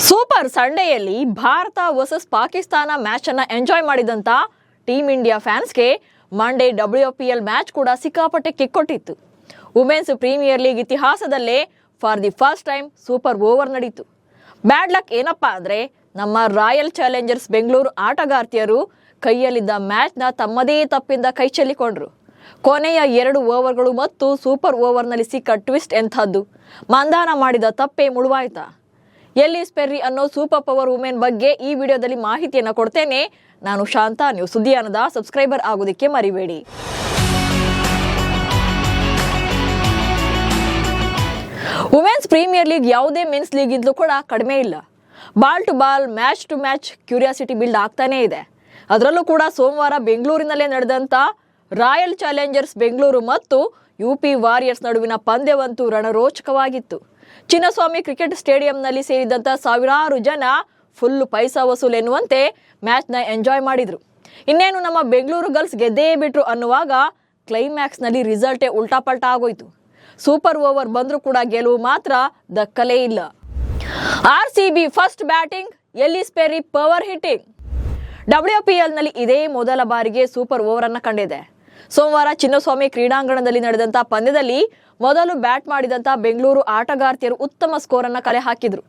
Super ಸಂಡೆಯಲ್ಲಿ Bharat versus Pakistan match ಅನ್ನ enjoy ಮಾಡಿದಂತ ಟೀಮ್ ಇಂಡಿಯಾ ಫ್ಯಾನ್ಸ್ಗೆ ಮಂಡೇ WPL ಮ್ಯಾಚ್ ಕೂಡ ಸಿಕ್ಕಾಪಟ್ಟೆ ಕಿಕ್ ಕೊಟ್ಟಿತ್ತು. ವುಮೆನ್ಸ್ ಪ್ರೀಮಿಯರ್ ಲೀಗ್ ಇತಿಹಾಸದಲ್ಲೇ for the first time super over ನಡೀತು. ಬ್ಯಾಡ್ ಲಕ್ ಏನಪ್ಪಾ ಅಂದ್ರೆ ನಮ್ಮ ರಾಯಲ್ ಚಾಲೆಂಜರ್ಸ್ ಬೆಂಗಳೂರು ಆಟಗಾರ್ತಿಯರು ಕೈಯಲ್ಲಿದ್ದ ಮ್ಯಾಚ್ನ ತಮ್ಮದೇ ತಪ್ಪಿಂದ ಕೈ ಚೆಲ್ಲಿಕೊಂಡ್ರು. ಕೊನೆಯ 2 ಓವರ್ಗಳು ಮತ್ತು ಸೂಪರ್ ಓವರ್ನಲ್ಲಿ ಸಿಕ್ಕ ಟ್ವಿಸ್ಟ್ ಎಂಥದ್ದು, ಮಂದಾನ ಮಾಡಿದ ತಪ್ಪೇ ಮುಳುವಾಯ್ತಾ? ಎಲ್ಲಿಸ್ ಪೆರ್ರಿ ಅನ್ನೋ ಸೂಪರ್ ಪವರ್ ವುಮೆನ್ ಬಗ್ಗೆ ಈ ವಿಡಿಯೋದಲ್ಲಿ ಮಾಹಿತಿಯನ್ನು ಕೊಡ್ತೇನೆ. ನಾನು ಶಾಂತ. ನೀವು ಸುದ್ದಿಯಾನದ ಸಬ್ಸ್ಕ್ರೈಬರ್ ಆಗೋದಕ್ಕೆ ಮರಿಬೇಡಿ. ವುಮೆನ್ಸ್ ಪ್ರೀಮಿಯರ್ ಲೀಗ್ ಯಾವುದೇ ಮೆನ್ಸ್ ಲೀಗ್ ಇಂದಲೂ ಕೂಡ ಕಡಿಮೆ ಇಲ್ಲ. Ball to ball, match to match curiosity build ಆಗ್ತಾನೇ ಇದೆ. ಅದರಲ್ಲೂ ಕೂಡ ಸೋಮವಾರ ಬೆಂಗಳೂರಿನಲ್ಲೇ ನಡೆದಂತ ರಾಯಲ್ ಚಾಲೆಂಜರ್ಸ್ ಬೆಂಗಳೂರು ಮತ್ತು UP ವಾರಿಯರ್ಸ್ ನಡುವಿನ ಪಂದ್ಯವಂತೂ ರಣರೋಚಕವಾಗಿತ್ತು. ಚಿನ್ನಸ್ವಾಮಿ ಕ್ರಿಕೆಟ್ ಸ್ಟೇಡಿಯಂನಲ್ಲಿ ಸೇರಿದಂತ ಸಾವಿರಾರು ಜನ ಫುಲ್ ಪೈಸಾ ವಸೂಲ್ ಎನ್ನುವಂತೆ ಮ್ಯಾಚ್ನ ಎಂಜಾಯ್ ಮಾಡಿದ್ರು. ಇನ್ನೇನು ನಮ್ಮ ಬೆಂಗಳೂರು ಗರ್ಲ್ಸ್ ಗೆದ್ದೇ ಬಿಟ್ರು ಅನ್ನುವಾಗ ಕ್ಲೈಮ್ಯಾಕ್ಸ್ನಲ್ಲಿ ರಿಸಲ್ಟೇ ಉಲ್ಟಾಪಲ್ಟಾ ಆಗೋಯ್ತು. ಸೂಪರ್ ಓವರ್ ಬಂದರೂ ಕೂಡ ಗೆಲುವು ಮಾತ್ರ ದಕ್ಕಲೇ ಇಲ್ಲ. RCB first batting, Ellis ಪೆರ್ರಿ power hitting. WPL ನಲ್ಲಿ ಇದೇ ಮೊದಲ ಬಾರಿಗೆ ಸೂಪರ್ ಓವರ್ ಅನ್ನ ಕಂಡಿದೆ. ಸೋಮವಾರ ಚಿನ್ನಸ್ವಾಮಿ ಕ್ರೀಡಾಂಗಣದಲ್ಲಿ ನಡೆದಂತ ಪಂದ್ಯದಲ್ಲಿ ಮೊದಲು ಬ್ಯಾಟ್ ಮಾಡಿದಂತ ಬೆಂಗಳೂರು ಆಟಗಾರ್ತಿಯರು ಉತ್ತಮ ಸ್ಕೋರ್ ಅನ್ನ ಕಲೆ ಹಾಕಿದ್ರು.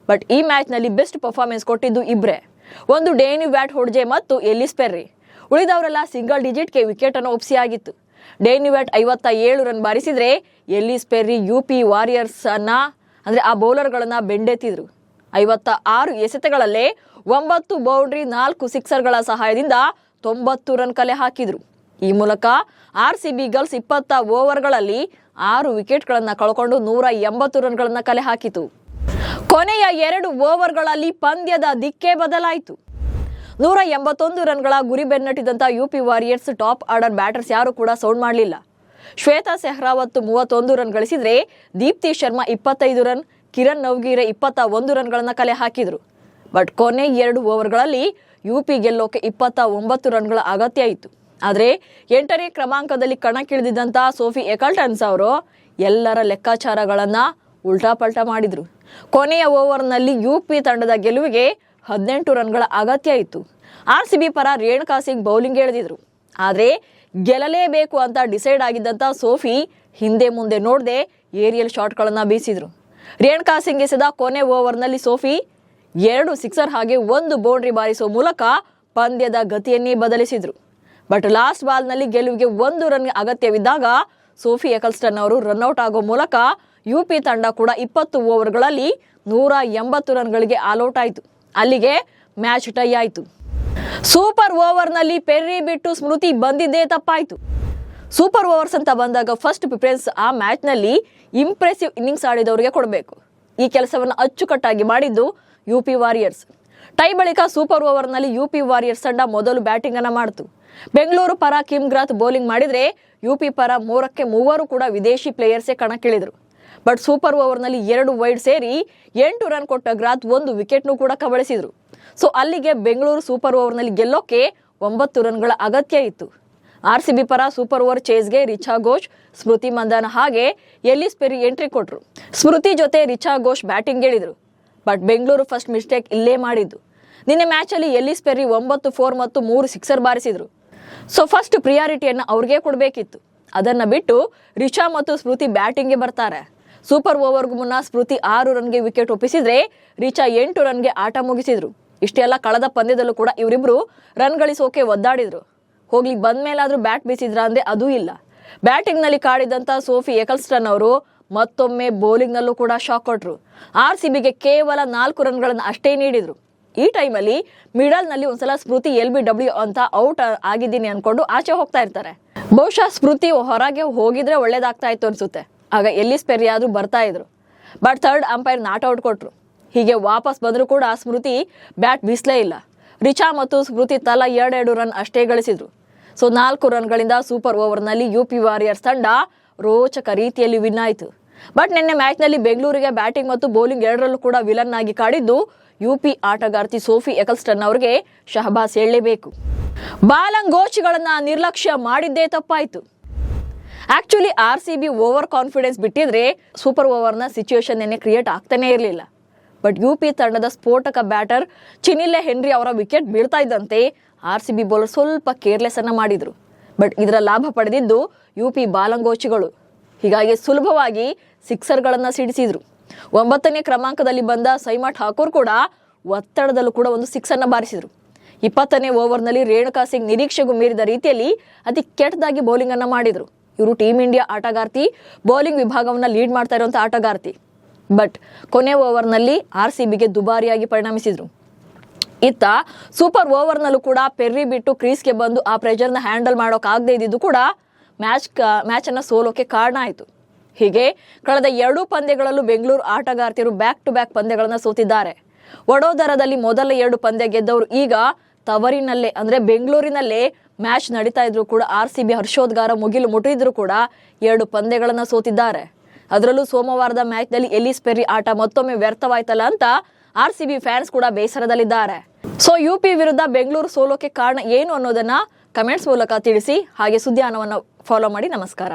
ಬಟ್ ಈ ಮ್ಯಾಚ್ ನಲ್ಲಿ ಬೆಸ್ಟ್ ಪರ್ಫಾರ್ಮೆನ್ಸ್ ಕೊಟ್ಟಿದ್ದು ಇಬ್ರೆ, ಒಂದು ಡೇನಿ ವ್ಯಾಟ್ ಹೊಡ್ಜೆ ಮತ್ತು ಎಲ್ಲಿಸ್ ಪೆರ್ರಿ. ಉಳಿದವರೆಲ್ಲ ಸಿಂಗಲ್ ಡಿಜಿಟ್ಗೆ ವಿಕೆಟ್ ಅನ್ನು ಒಪ್ಪಿಸಿಯಾಗಿತ್ತು. ಡೇನಿ ವ್ಯಾಟ್ 57 ರನ್ ಬಾರಿಸಿದ್ರೆ ಎಲ್ಲಿಸ್ ಪೆರ್ರಿ UP ವಾರಿಯರ್ಸ್ ಅನ್ನ ಅಂದ್ರೆ ಆ ಬೌಲರ್ಗಳನ್ನ ಬೆಂಡೆತ್ತಿದ್ರು. 56 ಎಸೆತಗಳಲ್ಲೇ 9 ಬೌಂಡ್ರಿ, 4 ಸಿಕ್ಸರ್ಗಳ ಸಹಾಯದಿಂದ 90 ರನ್ ಕಲೆ ಹಾಕಿದ್ರು. ಈ ಮೂಲಕ RCB ಗರ್ಲ್ಸ್ 20 ಓವರ್ಗಳಲ್ಲಿ 6 ವಿಕೆಟ್ಗಳನ್ನು ಕಳ್ಕೊಂಡು 180 ರನ್ಗಳನ್ನು ಕಲೆ ಹಾಕಿತು. ಕೊನೆಯ 2 ಓವರ್ಗಳಲ್ಲಿ ಪಂದ್ಯದ ದಿಕ್ಕೇ ಬದಲಾಯಿತು. 181 ರನ್ಗಳ ಗುರಿ ಬೆನ್ನಟ್ಟಿದಂತ UP warriors top order batters ಯಾರು ಕೂಡ ಸೌಂಡ್ ಮಾಡಲಿಲ್ಲ. ಶ್ವೇತಾ ಸೆಹ್ರಾವತ್ 31 ರನ್ ಗಳಿಸಿದ್ರೆ ದೀಪ್ತಿ ಶರ್ಮಾ 25 ರನ್, ಕಿರಣ್ ನವಗೀರೆ 21 ರನ್ಗಳನ್ನು ಕಲೆ ಹಾಕಿದ್ರು. ಬಟ್ ಕೊನೆ 2 ಓವರ್ಗಳಲ್ಲಿ UP ಗೆಲ್ಲೋಕೆ 29 ರನ್ಗಳ ಅಗತ್ಯ ಇತ್ತು. ಆದರೆ 8ನೇ ಕ್ರಮಾಂಕದಲ್ಲಿ ಕಣಕ್ಕಿಳಿದಿದ್ದಂಥ ಸೋಫಿ ಎಕಲ್ಟನ್ಸ್ ಅವರು ಎಲ್ಲರ ಲೆಕ್ಕಾಚಾರಗಳನ್ನ ಉಲ್ಟಾಪಲ್ಟಾ ಮಾಡಿದ್ರು. ಕೊನೆಯ ಓವರ್ನಲ್ಲಿ UP ತಂಡದ ಗೆಲುವಿಗೆ 18 ರನ್ಗಳ ಅಗತ್ಯ ಇತ್ತು. RCB ಪರ ರೇಣುಕಾ ಸಿಂಗ್ ಬೌಲಿಂಗ್ ಎಳೆದಿದ್ರು. ಆದರೆ ಗೆಲ್ಲಲೇಬೇಕು ಅಂತ ಡಿಸೈಡ್ ಆಗಿದ್ದಂಥ ಸೋಫಿ ಹಿಂದೆ ಮುಂದೆ ನೋಡದೆ ಏರಿಯಲ್ ಶಾಟ್ಗಳನ್ನು ಬೀಸಿದ್ರು. ರೇಣುಕಾ ಸಿಂಗ್ ಎಸೆದ ಕೊನೆ ಓವರ್ನಲ್ಲಿ ಸೋಫಿ 2 ಸಿಕ್ಸರ್ ಹಾಗೆ 1 ಬೌಂಡ್ರಿ ಬಾರಿಸುವ ಮೂಲಕ ಪಂದ್ಯದ ಗತಿಯನ್ನೇ ಬದಲಿಸಿದ್ರು. ಬಟ್ ಲಾಸ್ಟ್ ಬಾಲ್ನಲ್ಲಿ ಗೆಲುವಿಗೆ 1 ರನ್ ಅಗತ್ಯವಿದ್ದಾಗ ಸೋಫಿ ಎಕಲ್ಸ್ಟನ್ ಅವರು ರನ್ಔಟ್ ಆಗೋ ಮೂಲಕ UP ತಂಡ ಕೂಡ 20 ಓವರ್ಗಳಲ್ಲಿ 180 ರನ್ಗಳಿಗೆ ಆಲ್ಔಟ್ ಆಯಿತು. ಅಲ್ಲಿಗೆ ಮ್ಯಾಚ್ ಟೈ ಆಯಿತು. ಸೂಪರ್ ಓವರ್ನಲ್ಲಿ ಪೆರ್ರಿ ಬಿಟ್ಟು ಸ್ಮೃತಿ ಬಂದಿದ್ದೇ ತಪ್ಪಾಯಿತು. ಸೂಪರ್ ಓವರ್ಸ್ ಅಂತ ಬಂದಾಗ ಫಸ್ಟ್ ಪ್ರಿಫರೆನ್ಸ್ ಆ ಮ್ಯಾಚ್ನಲ್ಲಿ ಇಂಪ್ರೆಸಿವ್ ಇನ್ನಿಂಗ್ಸ್ ಆಡಿದವರಿಗೆ ಕೊಡಬೇಕು. ಈ ಕೆಲಸವನ್ನು ಅಚ್ಚುಕಟ್ಟಾಗಿ ಮಾಡಿದ್ದು UP ವಾರಿಯರ್ಸ್. ಟೈ ಬಳಿಕ ಸೂಪರ್ ಓವರ್ನಲ್ಲಿ UP ವಾರಿಯರ್ಸ್ ತಂಡ ಮೊದಲು ಬ್ಯಾಟಿಂಗ್ ಅನ್ನ ಮಾಡಿತು. ಬೆಂಗಳೂರು ಪರ ಕಿಮ್ ಗ್ರಾತ್ ಬೌಲಿಂಗ್ ಮಾಡಿದ್ರೆ UP ಪರ 3ಕ್ಕೆ 3 ಕೂಡ ವಿದೇಶಿ ಪ್ಲೇಯರ್ಸೇ ಕಣಕ್ಕಿಳಿದ್ರು. ಬಟ್ ಸೂಪರ್ ಓವರ್ನಲ್ಲಿ 2 ವೈಡ್ ಸೇರಿ 8 ರನ್ ಕೊಟ್ಟ ಗ್ರಾತ್ 1 ವಿಕೆಟ್ನು ಕೂಡ ಕಬಳಿಸಿದ್ರು. ಸೊ ಅಲ್ಲಿಗೆ ಬೆಂಗಳೂರು ಸೂಪರ್ ಓವರ್ನಲ್ಲಿ ಗೆಲ್ಲೋಕೆ 9 ರನ್ಗಳ ಅಗತ್ಯ ಇತ್ತು. RCB ಪರ ಸೂಪರ್ ಓವರ್ ಚೇಸ್ಗೆ ರಿಚಾ ಘೋಷ್, ಸ್ಮೃತಿ ಮಂದಾನ ಹಾಗೆ ಎಲ್ಲಿಸ್ ಪೆರ್ರಿ ಎಂಟ್ರಿ ಕೊಟ್ರು. ಸ್ಮೃತಿ ಜೊತೆ ರಿಚಾ ಘೋಷ್ ಬ್ಯಾಟಿಂಗ್ ಗೆಳಿದ್ರು. ಬಟ್ ಬೆಂಗಳೂರು ಫಸ್ಟ್ ಮಿಸ್ಟೇಕ್ ಇಲ್ಲೇ ಮಾಡಿದ್ದು. ನಿನ್ನೆ ಮ್ಯಾಚಲ್ಲಿ ಎಲ್ಲಿಸ್ ಪೆರ್ರಿ 9 4 ಮತ್ತು 3 ಸಿಕ್ಸರ್ ಬಾರಿಸಿದ್ರು. ಸೊ ಫಸ್ಟ್ ಪ್ರಿಯಾರಿಟಿಯನ್ನು ಅವ್ರಿಗೆ ಕೊಡಬೇಕಿತ್ತು. ಅದನ್ನ ಬಿಟ್ಟು ರಿಚಾ ಮತ್ತು ಸ್ಮೃತಿ ಬ್ಯಾಟಿಂಗ್ಗೆ ಬರ್ತಾರೆ. ಸೂಪರ್ ಓವರ್ಗೂ ಮುನ್ನ ಸ್ಮೃತಿ 6 ರನ್ಗೆ ವಿಕೆಟ್ ಒಪ್ಪಿಸಿದ್ರೆ ರಿಚಾ 8 ರನ್ಗೆ ಆಟ ಮುಗಿಸಿದ್ರು. ಇಷ್ಟೆಲ್ಲ ಕಳೆದ ಪಂದ್ಯದಲ್ಲೂ ಕೂಡ ಇವರಿಬ್ರು ರನ್ ಗಳಿಸೋಕೆ ಒದ್ದಾಡಿದ್ರು. ಹೋಗ್ಲಿ ಬಂದ್ಮೇಲಾದ್ರೂ ಬ್ಯಾಟ್ ಬೀಸಿದ್ರ ಅಂದ್ರೆ ಅದೂ ಇಲ್ಲ. ಬ್ಯಾಟಿಂಗ್ ನಲ್ಲಿ ಕಾಡಿದಂತ ಸೋಫಿ ಎಕಲ್ಸ್ಟನ್ ಅವರು ಮತ್ತೊಮ್ಮೆ ಬೌಲಿಂಗ್ ನಲ್ಲೂ ಕೂಡ ಶಾಕ್ ಕೊಟ್ರು. RCBಗೆ ಕೇವಲ 4 ರನ್ಗಳನ್ನು ಅಷ್ಟೇ ನೀಡಿದ್ರು. ಈ ಟೈಮಲ್ಲಿ ಮಿಡಲ್ ನಲ್ಲಿ ಒಂದ್ಸಲ ಸ್ಮೃತಿ LBW ಅಂತ ಔಟ್ ಆಗಿದ್ದೀನಿ ಅನ್ಕೊಂಡು ಆಚೆ ಹೋಗ್ತಾ ಇರ್ತಾರೆ. ಬಹುಶಃ ಸ್ಮೃತಿ ಹೊರಗೆ ಹೋಗಿದ್ರೆ ಒಳ್ಳೇದಾಗ್ತಾ ಇತ್ತು ಅನ್ಸುತ್ತೆ. ಆಗ ಎಲ್ಲಿಸ್ ಪೆರ್ರಿ ಆದ್ರೂ ಬರ್ತಾ ಇದ್ರು. But third umpire not out ಕೊಟ್ರು. ಹೀಗೆ ವಾಪಸ್ ಬಂದರೂ ಕೂಡ ಸ್ಮೃತಿ ಬ್ಯಾಟ್ ಬೀಸಲೇ ಇಲ್ಲ. ರಿಚಾ ಮತ್ತು ಸ್ಮೃತಿ ತಲಾ 2 ರನ್ ಅಷ್ಟೇ ಗಳಿಸಿದ್ರು. ಸೊ 4 ರನ್ಗಳಿಂದ ಸೂಪರ್ ಓವರ್ನಲ್ಲಿ UP ವಾರಿಯರ್ಸ್ ತಂಡ ರೋಚಕ ರೀತಿಯಲ್ಲಿ ವಿನ್ ಆಯಿತು. ಬಟ್ ನಿನ್ನೆ ಮ್ಯಾಚ್ನಲ್ಲಿ ಬೆಂಗಳೂರಿಗೆ ಬ್ಯಾಟಿಂಗ್ ಮತ್ತು ಬೌಲಿಂಗ್ ಎರಡರಲ್ಲೂ ಕೂಡ ವಿಲನ್ ಆಗಿ ಕಾಡಿದ್ದು UP ಆಟಗಾರ್ತಿ ಸೋಫಿ ಎಕಲ್ಸ್ಟನ್ ಅವರಿಗೆ ಶಹಬಾಸ್ ಹೇಳಲೇಬೇಕು. ಬಾಲಂಗೋಚಿಗಳನ್ನ ನಿರ್ಲಕ್ಷ್ಯ ಮಾಡಿದ್ದೇ ತಪ್ಪಾಯಿತು. ಆಕ್ಚುಲಿ RCB ಓವರ್ ಕಾನ್ಫಿಡೆನ್ಸ್ ಬಿಟ್ಟಿದ್ರೆ ಸೂಪರ್ ಓವರ್ನ ಸಿಚುವೇಶನ್ ಕ್ರಿಯೇಟ್ ಆಗ್ತಾನೆ ಇರಲಿಲ್ಲ. ಬಟ್ ಯುಪಿ ತಂಡದ ಸ್ಫೋಟಕ ಬ್ಯಾಟರ್ ಚಿನಿಲೆ ಹೆನ್ರಿ ಅವರ ವಿಕೆಟ್ ಬೀಳ್ತಾ ಇದ್ದಂತೆ RCB ಬೌಲರ್ ಸ್ವಲ್ಪ ಕೇರ್ಲೆಸ್ ಅನ್ನ ಮಾಡಿದ್ರು. ಬಟ್ ಇದರ ಲಾಭ ಪಡೆದಿದ್ದು ಯುಪಿ ಬಾಲಂಗೋಚಿಗಳು. ಹೀಗಾಗಿ ಸುಲಭವಾಗಿ ಸಿಕ್ಸರ್ಗಳನ್ನ ಸಿಡಿಸಿದ್ರು. 9ನೇ ಕ್ರಮಾಂಕದಲ್ಲಿ ಬಂದ ಸೈಮಾ ಠಾಕೂರ್ ಕೂಡ ಒತ್ತಡದಲ್ಲೂ ಕೂಡ ಒಂದು ಸಿಕ್ಸ್ ಅನ್ನ ಬಾರಿಸಿದ್ರು. 20ನೇ ಓವರ್ನಲ್ಲಿ ರೇಣುಕಾ ಸಿಂಗ್ ನಿರೀಕ್ಷೆಗೂ ಮೀರಿದ ರೀತಿಯಲ್ಲಿ ಅತಿ ಕೆಟ್ಟದಾಗಿ ಬೌಲಿಂಗ್ ಅನ್ನ ಮಾಡಿದ್ರು. ಇವರು ಟೀಮ್ ಇಂಡಿಯಾ ಆಟಗಾರ್ತಿ, ಬೌಲಿಂಗ್ ವಿಭಾಗವನ್ನ ಲೀಡ್ ಮಾಡ್ತಾ ಇರುವಂತಹ ಆಟಗಾರ್ತಿ. ಬಟ್ ಕೊನೆ ಓವರ್ನಲ್ಲಿ RCBಗೆ ದುಬಾರಿಯಾಗಿ ಪರಿಣಮಿಸಿದ್ರು. ಇತ್ತ ಸೂಪರ್ ಓವರ್ನಲ್ಲೂ ಕೂಡ ಪೆರ್ರಿ ಬಿಟ್ಟು ಕ್ರೀಸ್ಗೆ ಬಂದು ಆ ಪ್ರೆಷರ್ನ ಹ್ಯಾಂಡಲ್ ಮಾಡೋಕ್ಕಾಗದೇ ಇದ್ದಿದ್ದು ಕೂಡ ಮ್ಯಾಚ್ ಅನ್ನ ಸೋಲೋಕೆ ಕಾರಣ ಆಯಿತು. ಹೀಗೆ ಕಳೆದ 2 ಪಂದ್ಯಗಳಲ್ಲೂ ಬೆಂಗಳೂರು ಆಟಗಾರ್ತಿಯರು ಬ್ಯಾಕ್ ಟು ಬ್ಯಾಕ್ ಪಂದ್ಯಗಳನ್ನ ಸೋತಿದ್ದಾರೆ. ವಡೋದರದಲ್ಲಿ ಮೊದಲ 2 ಪಂದ್ಯ ಗೆದ್ದವರು ಈಗ ತವರಿನಲ್ಲೇ ಅಂದ್ರೆ ಬೆಂಗಳೂರಿನಲ್ಲೇ ಮ್ಯಾಚ್ ನಡೀತಾ ಇದ್ರು ಕೂಡ RCB ಹರ್ಷೋದ್ಗಾರ ಮುಗಿಲು ಮುಟ್ಟಿದ್ರು ಕೂಡ 2 ಪಂದ್ಯಗಳನ್ನ ಸೋತಿದ್ದಾರೆ. ಅದರಲ್ಲೂ ಸೋಮವಾರದ ಮ್ಯಾಚ್ನಲ್ಲಿ ಎಲಿಸ್ ಪೆರ್ರಿ ಆಟ ಮತ್ತೊಮ್ಮೆ ವ್ಯರ್ಥವಾಯ್ತಲ್ಲ ಅಂತ RCB ಫ್ಯಾನ್ಸ್ ಕೂಡ ಬೇಸರದಲ್ಲಿದ್ದಾರೆ. ಸೊ ಯುಪಿ ವಿರುದ್ಧ ಬೆಂಗಳೂರು ಸೋಲೋಕೆ ಕಾರಣ ಏನು ಅನ್ನೋದನ್ನ ಕಮೆಂಟ್ಸ್ ಮೂಲಕ ತಿಳಿಸಿ. ಹಾಗೆ ಸುದ್ದಿಯಾನವನ್ನು ಫಾಲೋ ಮಾಡಿ. ನಮಸ್ಕಾರ.